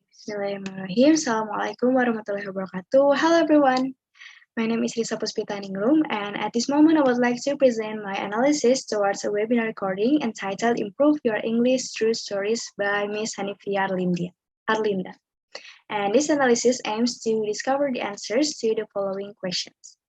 Bismillahirrahmanirrahim. Assalamualaikum warahmatullahi wabarakatuh. Hello everyone. My name is Risa Puspitaningrum, and at this moment I would like to present my analysis towards a webinar recording entitled Improve Your English Through Stories by Miss Hanifia Arlinda. And this analysis aims to discover the answers to the following questions.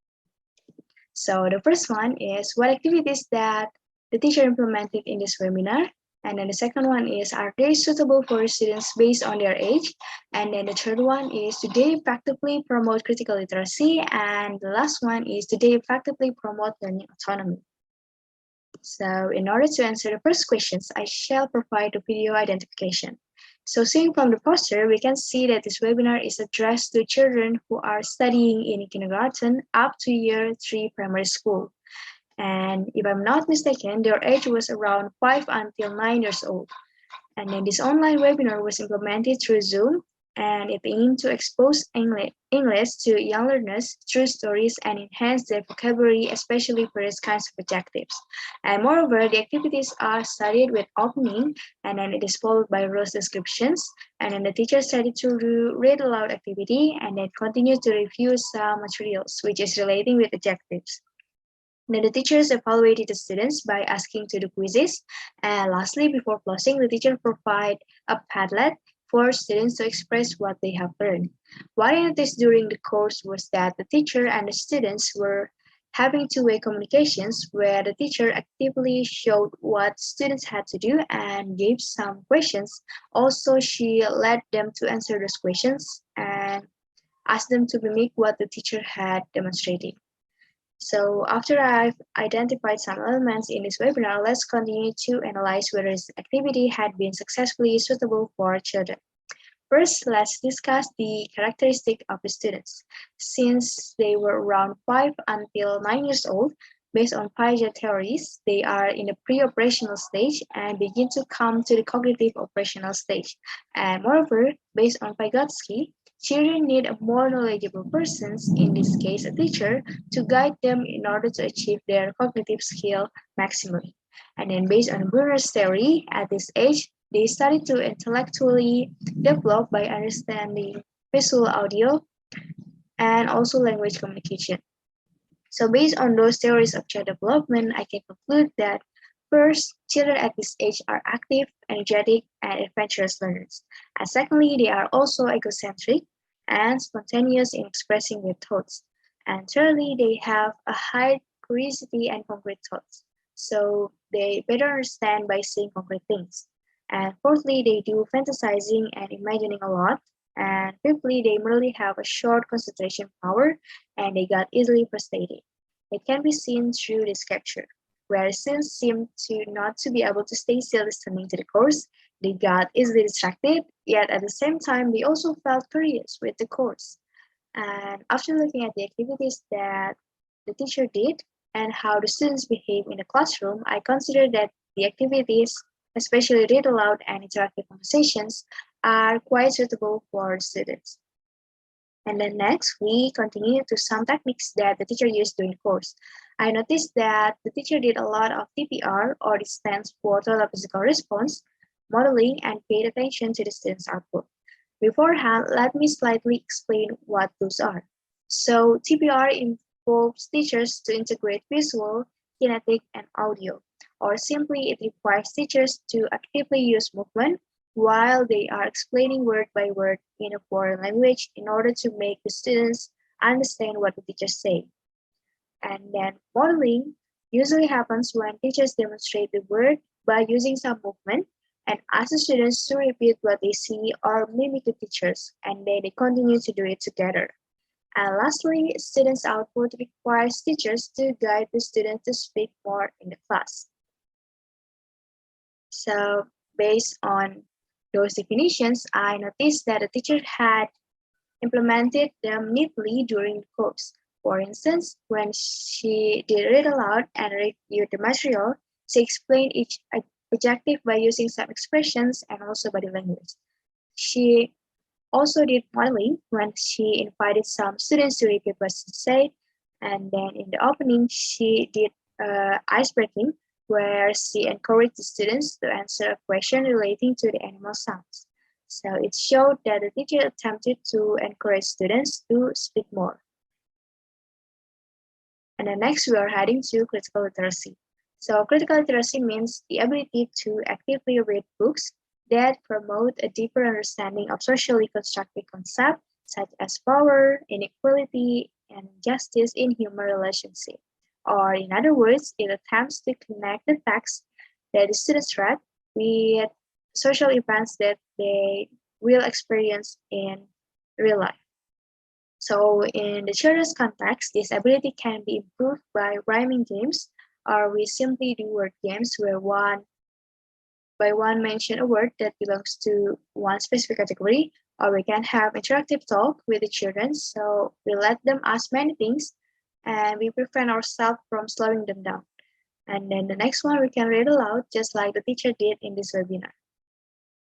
So the first one is, what activities that the teacher implemented in this webinar? And then the second one is, are they suitable for students based on their age? And then the third one is, do they effectively promote critical literacy? And the last one is, do they effectively promote learning autonomy? So in order to answer the first questions, I shall provide the video identification. So seeing from the poster, we can see that this webinar is addressed to children who are studying in kindergarten up to year 3 primary school. And if I'm not mistaken, their age was around 5 until 9 years old. And then this online webinar was implemented through Zoom, and it aimed to expose English to young learners through stories and enhance their vocabulary, especially for these kinds of objectives. And moreover, the activities are studied with opening, and then it is followed by rules descriptions, and then the teacher started to read aloud activity, and then continue to review some materials, which is relating with objectives. Then the teachers evaluated the students by asking to the quizzes. And lastly, before closing, the teacher provided a Padlet for students to express what they have learned. What I noticed during the course was that the teacher and the students were having two-way communications where the teacher actively showed what students had to do and gave some questions. Also, she led them to answer those questions and asked them to mimic what the teacher had demonstrated. So after I've identified some elements in this webinar, let's continue to analyze whether this activity had been successfully suitable for children. First, let's discuss the characteristic of the students. Since they were around 5 until 9 years old, based on Piaget theories, they are in the pre-operational stage and begin to come to the cognitive operational stage. And moreover, based on Vygotsky, children need a more knowledgeable person, in this case a teacher, to guide them in order to achieve their cognitive skill maximally. And then based on Brunner's theory, at this age, they started to intellectually develop by understanding visual audio and also language communication. So based on those theories of child development, I can conclude that first, children at this age are active, energetic, and adventurous learners. And secondly, they are also egocentric and spontaneous in expressing their thoughts. And thirdly, they have a high curiosity and concrete thoughts. So they better understand by seeing concrete things. And fourthly, they do fantasizing and imagining a lot. And fifthly, they merely have a short concentration power and they got easily frustrated. It can be seen through this capture, where students seem to not to be able to stay still listening to the course. They got easily distracted, yet at the same time, they also felt curious with the course. And after looking at the activities that the teacher did and how the students behave in the classroom, I consider that the activities, especially read aloud and interactive conversations, are quite suitable for students. And then next, we continue to some techniques that the teacher used during the course. I noticed that the teacher did a lot of TPR, or it stands for Total Physical Response, modeling, and paid attention to the students' output. Beforehand, let me slightly explain what those are. So TPR involves teachers to integrate visual, kinetic, and audio, or simply it requires teachers to actively use movement while they are explaining word by word in a foreign language in order to make the students understand what the teachers say. And then modeling usually happens when teachers demonstrate the word by using some movement and ask the students to repeat what they see or mimic the teachers, and then they continue to do it together. And lastly, students' output requires teachers to guide the students to speak more in the class. So based on those definitions, I noticed that the teacher had implemented them neatly during the course. For instance, when she did read aloud and reviewed the material, she explained each adjective by using some expressions and also body language. She also did modeling when she invited some students to repeat what she said, and then in the opening, she did ice breaking, where she encouraged the students to answer a question relating to the animal sounds. So it showed that the teacher attempted to encourage students to speak more. And then next we are heading to critical literacy. So critical literacy means the ability to actively read books that promote a deeper understanding of socially constructed concepts such as power, inequality, and justice in human relationships. Or in other words, it attempts to connect the text that the students read with social events that they will experience in real life. So in the children's context, this ability can be improved by rhyming games, or we simply do word games where one by one mention a word that belongs to one specific category, or we can have interactive talk with the children. So we let them ask many things and we prevent ourselves from slowing them down. And then the next one, we can read aloud just like the teacher did in this webinar.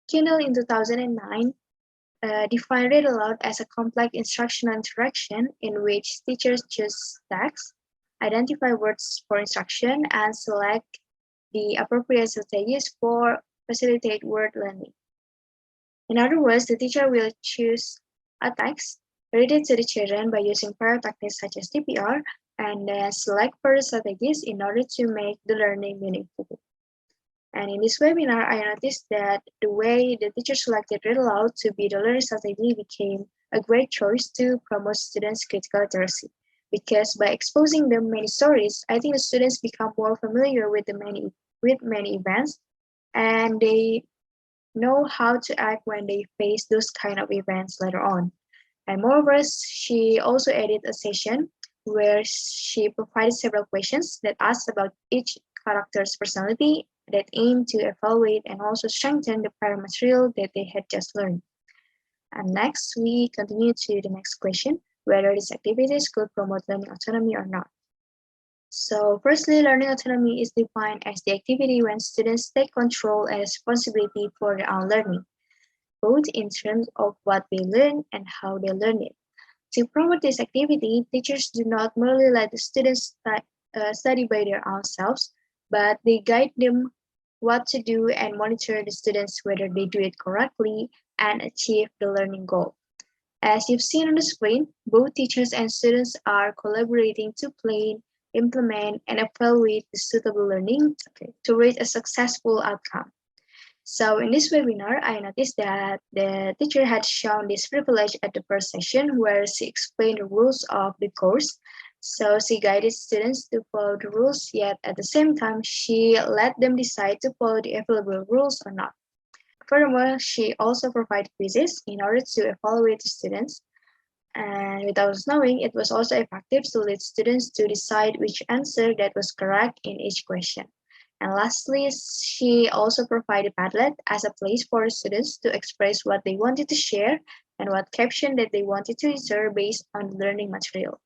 Kindle in 2009 defined read aloud as a complex instructional interaction in which teachers choose text, identify words for instruction, and select the appropriate strategies for facilitate word learning. In other words, the teacher will choose a text, read it to the children by using prior techniques such as TPR, and then select further strategies in order to make the learning meaningful. And in this webinar, I noticed that the way the teacher selected read aloud to be the learning strategy became a great choice to promote students' critical literacy. Because by exposing them many stories, I think the students become more familiar with many events, and they know how to act when they face those kind of events later on. And moreover, she also added a session where she provided several questions that asked about each character's personality that aim to evaluate and also strengthen the prior material that they had just learned. And next, we continue to the next question, whether these activities could promote learning autonomy or not. So firstly, learning autonomy is defined as the activity when students take control and responsibility for their own learning, both in terms of what they learn and how they learn it. To promote this activity, teachers do not merely let the students study by their own selves, but they guide them what to do and monitor the students whether they do it correctly and achieve the learning goal. As you've seen on the screen, both teachers and students are collaborating to plan, implement, and evaluate the suitable learning to reach a successful outcome. So in this webinar, I noticed that the teacher had shown this privilege at the first session where she explained the rules of the course. So she guided students to follow the rules, yet at the same time, she let them decide to follow the available rules or not. Furthermore, she also provided quizzes in order to evaluate the students. And without us knowing, it was also effective to lead students to decide which answer that was correct in each question. And lastly, she also provided Padlet as a place for the students to express what they wanted to share and what caption that they wanted to insert based on the learning material.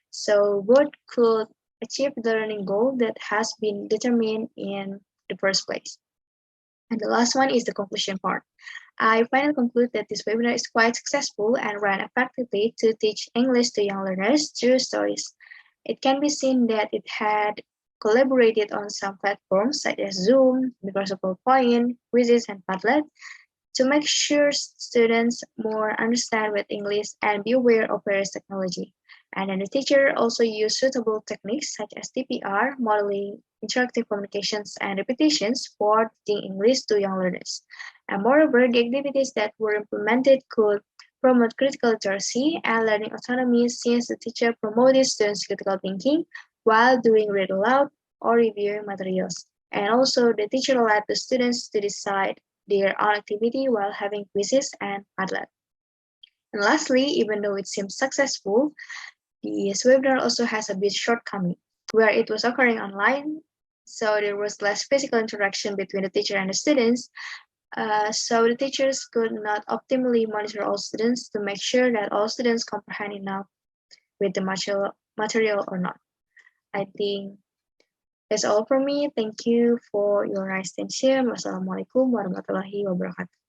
So both could achieve the learning goal that has been determined in the first place. And the last one is the conclusion part. I finally conclude that this webinar is quite successful and ran effectively to teach English to young learners through stories. It can be seen that it had collaborated on some platforms such as Zoom, Microsoft PowerPoint, Quizzes, and Padlet to make sure students more understand with English and be aware of various technology. And then the teacher also used suitable techniques such as TPR, modeling, interactive communications, and repetitions for teaching English to young learners. And moreover, the activities that were implemented could promote critical literacy and learning autonomy since the teacher promoted students' critical thinking while doing read aloud or reviewing materials. And also, the teacher allowed the students to decide their own activity while having quizzes and Padlet. And lastly, even though it seems successful, this webinar also has a bit shortcoming, where it was occurring online, so there was less physical interaction between the teacher and the students, so the teachers could not optimally monitor all students to make sure that all students comprehend enough with the material or not. I think that's all from me. Thank you for your nice attention. Wassalamualaikum warahmatullahi wabarakatuh.